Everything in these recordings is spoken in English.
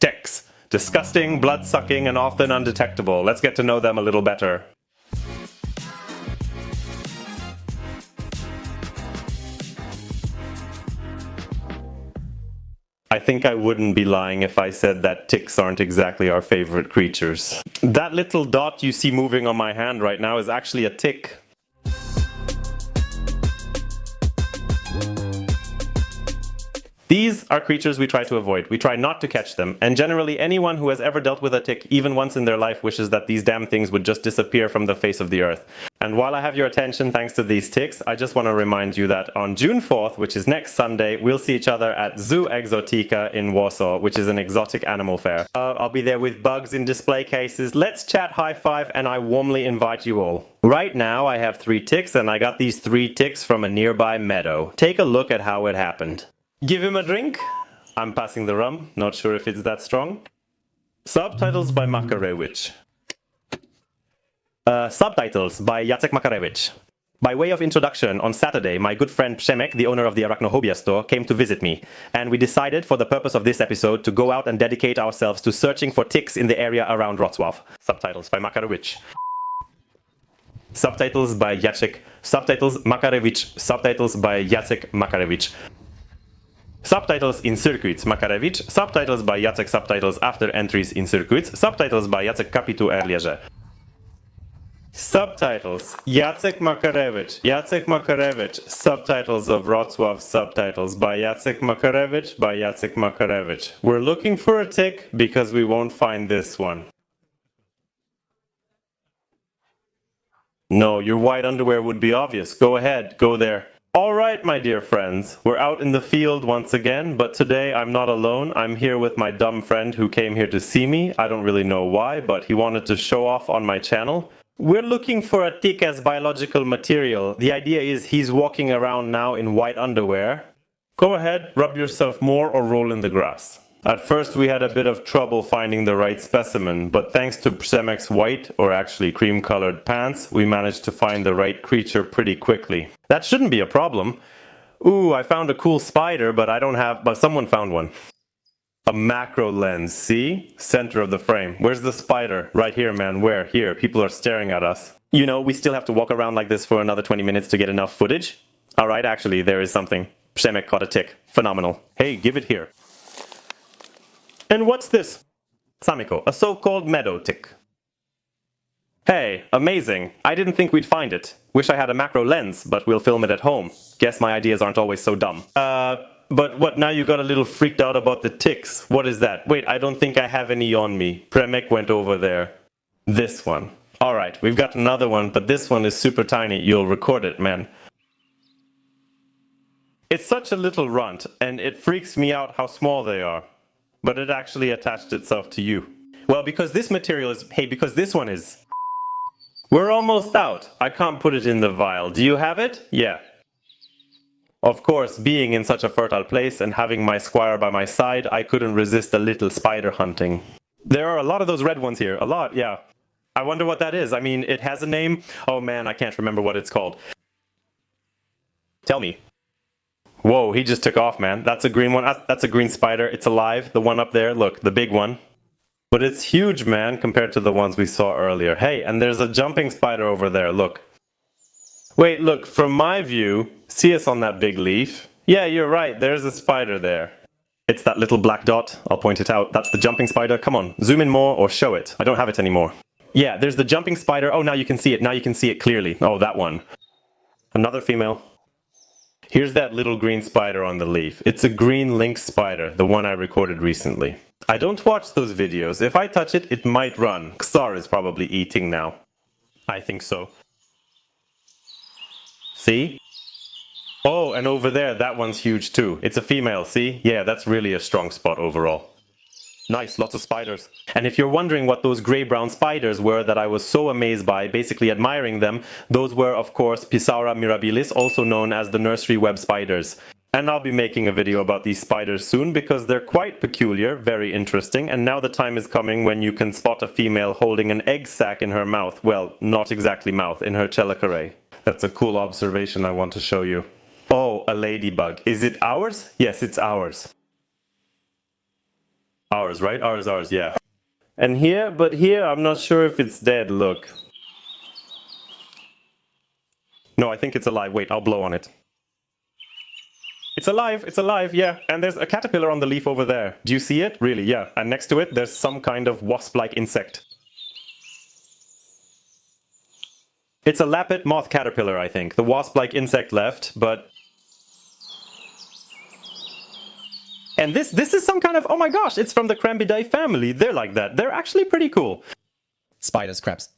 Ticks. Disgusting, blood-sucking, and often undetectable. Let's get to know them a little better. I think I wouldn't be lying if I said that ticks aren't exactly our favorite creatures. That little dot you see moving on my hand right now is actually a tick. These are creatures we try to avoid. We try not to catch them, and generally anyone who has ever dealt with a tick, even once in their life, wishes that these damn things would just disappear from the face of the earth. And while I have your attention thanks to these ticks, I just want to remind you that on June 4th, which is next Sunday, we'll see each other at Zoo Exotica in Warsaw, which is an exotic animal fair. I'll be there with bugs in display cases. Let's chat, high five, and I warmly invite you all. Right now I have 3 ticks, and I got these 3 ticks from a nearby meadow. Take a look at how it happened. Give him a drink. I'm passing the rum, not sure if it's that strong. Subtitles by Makarewicz. Subtitles by Jacek Makarewicz. By way of introduction, on Saturday, my good friend Przemek, the owner of the Arachnophobia store, came to visit me, and we decided, for the purpose of this episode, to go out and dedicate ourselves to searching for ticks in the area around Wrocław. Subtitles by Makarewicz. Subtitles by Jacek. Subtitles Makarewicz. Subtitles by Jacek Makarewicz. Subtitles in Circuits Makarewicz. Subtitles by Jacek. Subtitles after entries in Circuits. Subtitles by Jacek Kapitu Erlierze. Subtitles Jacek Makarewicz. Jacek Makarewicz. Subtitles of Wrocław. Subtitles by Jacek Makarewicz. By Jacek Makarewicz. We're looking for a tick because we won't find this one. No, your white underwear would be obvious. Go ahead, go there. Alright, my dear friends, we're out in the field once again, but today I'm not alone. I'm here with my dumb friend who came here to see me. I don't really know why, but he wanted to show off on my channel. We're looking for a tick as biological material. The idea is he's walking around now in white underwear. Go ahead, rub yourself more or roll in the grass. At first we had a bit of trouble finding the right specimen, but thanks to Przemek's white, or actually cream-colored pants, we managed to find the right creature pretty quickly. That shouldn't be a problem. Ooh, I found a cool spider, but someone found one. A macro lens, see? Center of the frame. Where's the spider? Right here, man. Where? Here. People are staring at us. You know, we still have to walk around like this for another 20 minutes to get enough footage. Alright, actually, there is something. Przemek caught a tick. Phenomenal. Hey, give it here. And what's this? Samiko, a so-called meadow tick. Hey, amazing. I didn't think we'd find it. Wish I had a macro lens, but we'll film it at home. Guess my ideas aren't always so dumb. But what, now you got a little freaked out about the ticks. What is that? Wait, I don't think I have any on me. Przemek went over there. This one. Alright, we've got another one, but this one is super tiny. You'll record it, man. It's such a little runt, and it freaks me out how small they are. But it actually attached itself to you. Well, because this material is... Hey, because this one is... We're almost out. I can't put it in the vial. Do you have it? Yeah. Of course, being in such a fertile place and having my squire by my side, I couldn't resist a little spider hunting. There are a lot of those red ones here. A lot, yeah. I wonder what that is. I mean, it has a name. Oh man, I can't remember what it's called. Tell me. Whoa, he just took off, man. That's a green one. That's a green spider. It's alive. The one up there, look, the big one. But it's huge, man, compared to the ones we saw earlier. Hey, and there's a jumping spider over there, look. Wait, look, from my view, see us on that big leaf? Yeah, you're right, there's a spider there. It's that little black dot. I'll point it out. That's the jumping spider. Come on, zoom in more or show it. I don't have it anymore. Yeah, there's the jumping spider. Oh, now you can see it. Now you can see it clearly. Oh, that one. Another female. Here's that little green spider on the leaf. It's a green lynx spider, the one I recorded recently. I don't watch those videos. If I touch it, it might run. Xar is probably eating now. I think so. See? Oh, and over there, that one's huge too. It's a female, see? Yeah, that's really a strong spot overall. Nice, lots of spiders. And if you're wondering what those grey-brown spiders were that I was so amazed by, basically admiring them, those were, of course, Pisaura mirabilis, also known as the nursery web spiders. And I'll be making a video about these spiders soon because they're quite peculiar, very interesting, and now the time is coming when you can spot a female holding an egg sac in her mouth. Well, not exactly mouth, in her chelicerae. That's a cool observation I want to show you. Oh, a ladybug. Is it ours? Yes, it's ours. Ours, right? Ours, yeah. And here, but here, I'm not sure if it's dead, look. No, I think it's alive. Wait, I'll blow on it. It's alive, yeah. And there's a caterpillar on the leaf over there. Do you see it? Really, yeah. And next to it, there's some kind of wasp-like insect. It's a lappet moth caterpillar, I think. The wasp-like insect left, but... And this is some kind of... Oh my gosh, it's from the Crambidae family. They're like that. They're actually pretty cool. Spiders, crabs.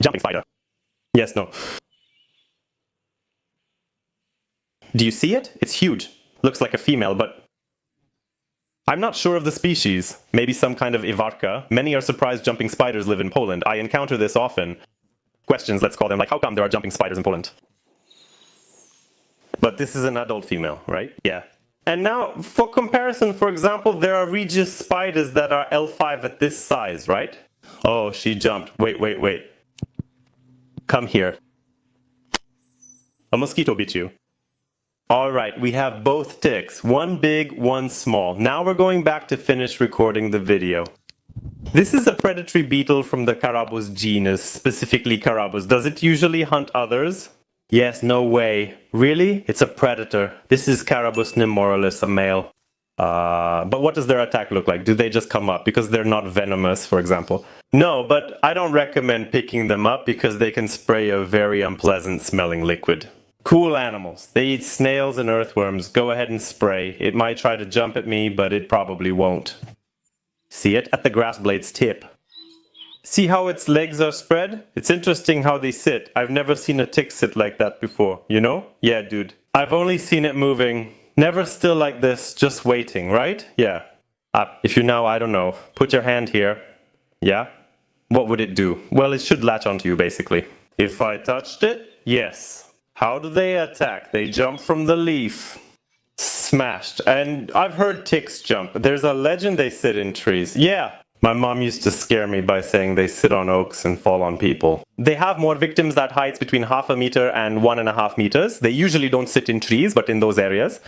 Jumping spider. Yes, no. Do you see it? It's huge. Looks like a female, but... I'm not sure of the species. Maybe some kind of Iwarka. Many are surprised jumping spiders live in Poland. I encounter this often. Questions, let's call them, like how come there are jumping spiders in Poland? But this is an adult female, right? Yeah. And now, for comparison, for example, there are Regis spiders that are L5 at this size, right? Oh, she jumped. Wait. Come here. A mosquito bit you. Alright, we have both ticks. One big, one small. Now we're going back to finish recording the video. This is a predatory beetle from the Carabus genus, specifically Carabus. Does it usually hunt others? Yes, no way. Really? It's a predator. This is Carabus nemoralis, a male. But what does their attack look like? Do they just come up? Because they're not venomous, for example. No, but I don't recommend picking them up because they can spray a very unpleasant smelling liquid. Cool animals. They eat snails and earthworms. Go ahead and spray. It might try to jump at me, but it probably won't. See it? At the grass blade's tip. See how its legs are spread? It's interesting how they sit. I've never seen a tick sit like that before, you know? Yeah, dude. I've only seen it moving. Never still like this, just waiting, right? Yeah. If you now, I don't know, put your hand here. Yeah? What would it do? Well, it should latch onto you, basically. If I touched it? Yes. How do they attack? They jump from the leaf. Smashed. And I've heard ticks jump. There's a legend they sit in trees. Yeah. My mom used to scare me by saying they sit on oaks and fall on people. They have more victims at heights between 0.5 meter and 1.5 meters. They usually don't sit in trees, but in those areas.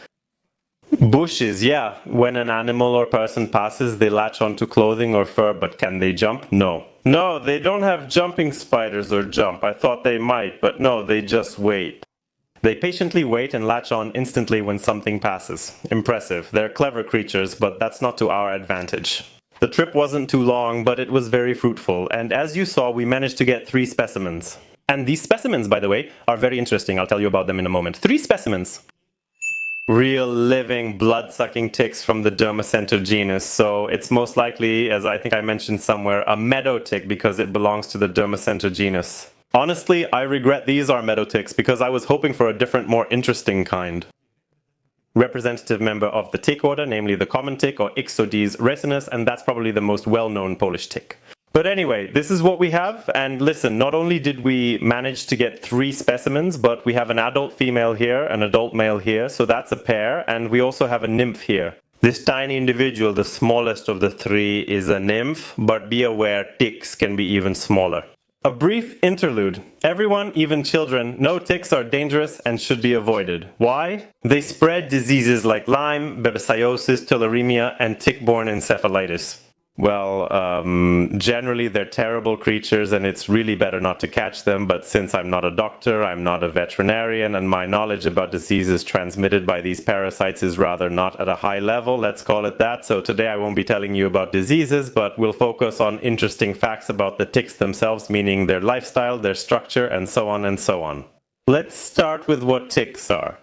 Bushes, yeah. When an animal or person passes, they latch onto clothing or fur, but can they jump? No. No, they don't have jumping spiders or jump. I thought they might, but no, they just wait. They patiently wait and latch on instantly when something passes. Impressive. They're clever creatures, but that's not to our advantage. The trip wasn't too long, but it was very fruitful, and as you saw, we managed to get 3 specimens. And these specimens, by the way, are very interesting. I'll tell you about them in a moment. 3 specimens. Real living blood-sucking ticks from the Dermacenter genus, so it's most likely, as I think I mentioned somewhere, a meadow tick because it belongs to the Dermacenter genus. Honestly, I regret these are meadow ticks because I was hoping for a different, more interesting kind. Representative member of the tick order, namely the common tick or Ixodes resinus, and that's probably the most well-known Polish tick. But anyway, this is what we have, and listen, not only did we manage to get 3 specimens, but we have an adult female here, an adult male here, so that's a pair, and we also have a nymph here. This tiny individual, the smallest of the 3, is a nymph, but be aware ticks can be even smaller. A brief interlude. Everyone, even children, know ticks are dangerous and should be avoided. Why? They spread diseases like Lyme, babesiosis, tularemia, and tick-borne encephalitis. Well, generally they're terrible creatures and it's really better not to catch them, but since I'm not a doctor, I'm not a veterinarian, and my knowledge about diseases transmitted by these parasites is rather not at a high level, let's call it that. So today I won't be telling you about diseases, but we'll focus on interesting facts about the ticks themselves, meaning their lifestyle, their structure, and so on and so on. Let's start with what ticks are.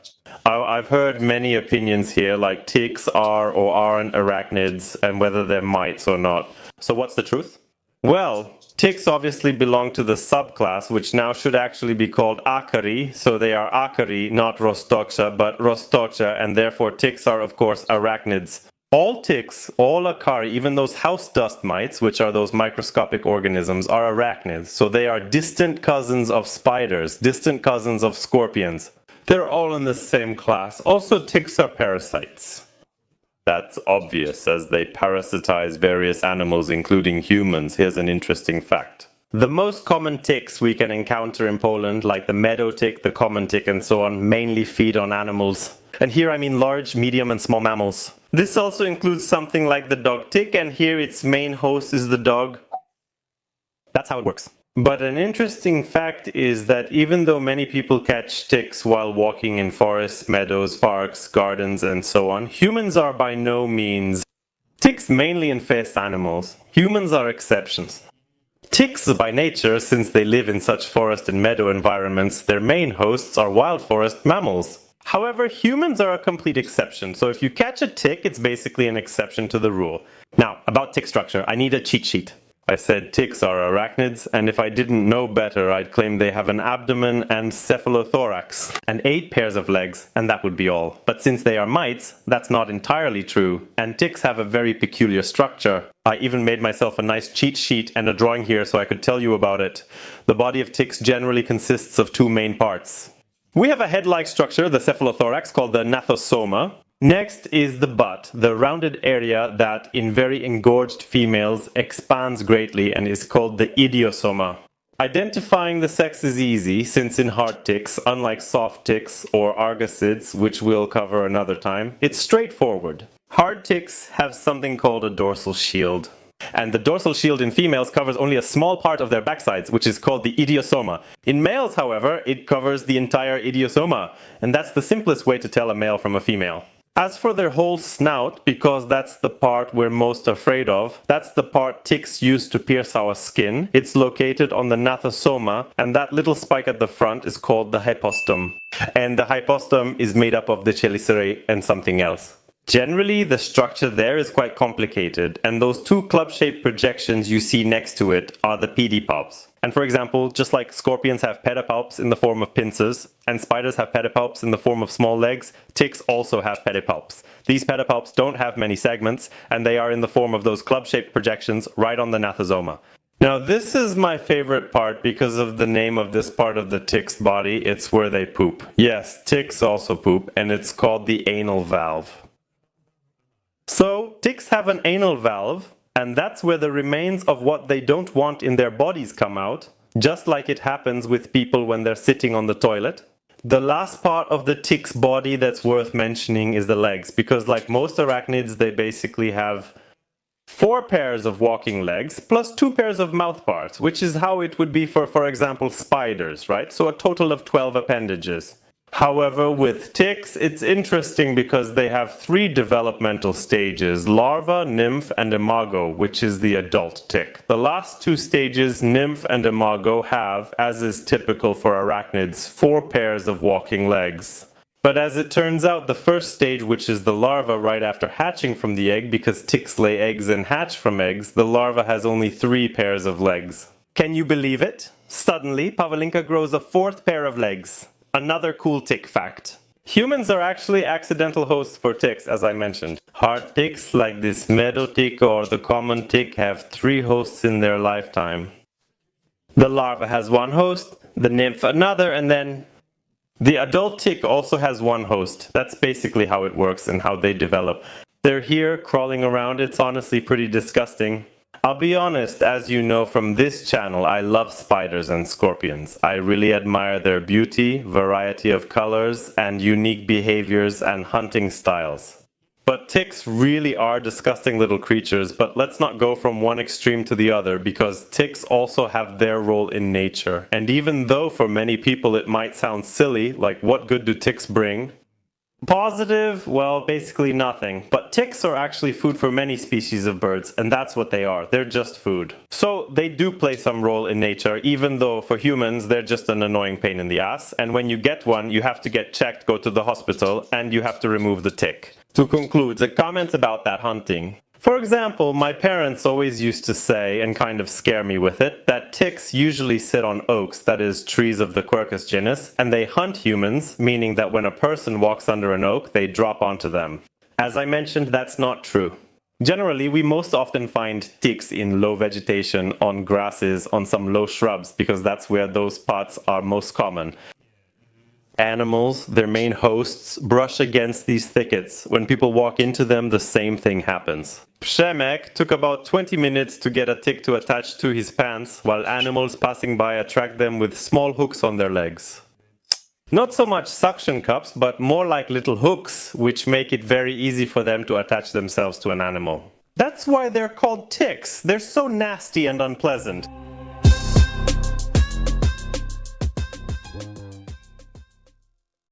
I've heard many opinions here, like ticks are or aren't arachnids, and whether they're mites or not. So what's the truth? Well, ticks obviously belong to the subclass, which now should actually be called Acari, so they are Acari, not Roztocha, but Roztocha, and therefore ticks are of course arachnids. All ticks, all Acari, even those house dust mites, which are those microscopic organisms, are arachnids, so they are distant cousins of spiders, distant cousins of scorpions. They're all in the same class. Also, ticks are parasites. That's obvious, as they parasitize various animals, including humans. Here's an interesting fact. The most common ticks we can encounter in Poland, like the meadow tick, the common tick, and so on, mainly feed on animals. And here I mean large, medium, and small mammals. This also includes something like the dog tick, and here its main host is the dog. That's how it works. But an interesting fact is that even though many people catch ticks while walking in forests, meadows, parks, gardens, and so on, humans are by no means. Ticks mainly infest animals. Humans are exceptions. Ticks, by nature, since they live in such forest and meadow environments, their main hosts are wild forest mammals. However, humans are a complete exception, so if you catch a tick, it's basically an exception to the rule. Now, about tick structure, I need a cheat sheet. I said ticks are arachnids, and if I didn't know better, I'd claim they have an abdomen and cephalothorax, and 8 pairs of legs, and that would be all. But since they are mites, that's not entirely true, and ticks have a very peculiar structure. I even made myself a nice cheat sheet and a drawing here so I could tell you about it. The body of ticks generally consists of 2 main parts. We have a head-like structure, the cephalothorax, called the gnathosoma. Next is the butt, the rounded area that, in very engorged females, expands greatly and is called the idiosoma. Identifying the sex is easy, since in hard ticks, unlike soft ticks or argosids, which we'll cover another time, it's straightforward. Hard ticks have something called a dorsal shield. And the dorsal shield in females covers only a small part of their backsides, which is called the idiosoma. In males, however, it covers the entire idiosoma, and that's the simplest way to tell a male from a female. As for their whole snout, because that's the part we're most afraid of, that's the part ticks use to pierce our skin. It's located on the gnathosoma, and that little spike at the front is called the hypostome. And the hypostome is made up of the chelicerae and something else. Generally, the structure there is quite complicated, and those 2 club-shaped projections you see next to it are the pedipalps. And for example, just like scorpions have pedipalps in the form of pincers, and spiders have pedipalps in the form of small legs, ticks also have pedipalps. These pedipalps don't have many segments, and they are in the form of those club-shaped projections right on the gnathosoma. Now this is my favorite part because of the name of this part of the tick's body. It's where they poop. Yes, ticks also poop, and it's called the anal valve. So, ticks have an anal valve, and that's where the remains of what they don't want in their bodies come out, just like it happens with people when they're sitting on the toilet. The last part of the tick's body that's worth mentioning is the legs, because like most arachnids, they basically have 4 pairs of walking legs plus 2 pairs of mouth parts, which is how it would be for example, spiders, right? So a total of 12 appendages. However, with ticks, it's interesting because they have 3 developmental stages, larva, nymph, and imago, which is the adult tick. The last 2 stages, nymph and imago, have, as is typical for arachnids, 4 pairs of walking legs. But as it turns out, the first stage, which is the larva right after hatching from the egg, because ticks lay eggs and hatch from eggs, the larva has only 3 pairs of legs. Can you believe it? Suddenly, Pavlinka grows a 4th pair of legs. Another cool tick fact. Humans are actually accidental hosts for ticks, as I mentioned. Hard ticks like this meadow tick or the common tick have 3 hosts in their lifetime. The larva has 1 host, the nymph another, and then the adult tick also has 1 host. That's basically how it works and how they develop. They're here crawling around. It's honestly pretty disgusting. I'll be honest, as you know from this channel, I love spiders and scorpions. I really admire their beauty, variety of colors, and unique behaviors and hunting styles. But ticks really are disgusting little creatures, but let's not go from one extreme to the other, because ticks also have their role in nature. And even though for many people it might sound silly, like what good do ticks bring? Positive? Well, basically nothing. But ticks are actually food for many species of birds, and that's what they are. They're just food. So they do play some role in nature, even though for humans they're just an annoying pain in the ass. And when you get one, you have to get checked, go to the hospital, and you have to remove the tick. To conclude, the comments about that hunting. For example, my parents always used to say, and kind of scare me with it, that ticks usually sit on oaks, that is, trees of the Quercus genus, and they hunt humans, meaning that when a person walks under an oak, they drop onto them. As I mentioned, that's not true. Generally, we most often find ticks in low vegetation, on grasses, on some low shrubs, because that's where those spots are most common. Animals, their main hosts, brush against these thickets. When people walk into them, the same thing happens. Przemek took about 20 minutes to get a tick to attach to his pants, while animals passing by attract them with small hooks on their legs. Not so much suction cups, but more like little hooks, which make it very easy for them to attach themselves to an animal. That's why they're called ticks. They're so nasty and unpleasant.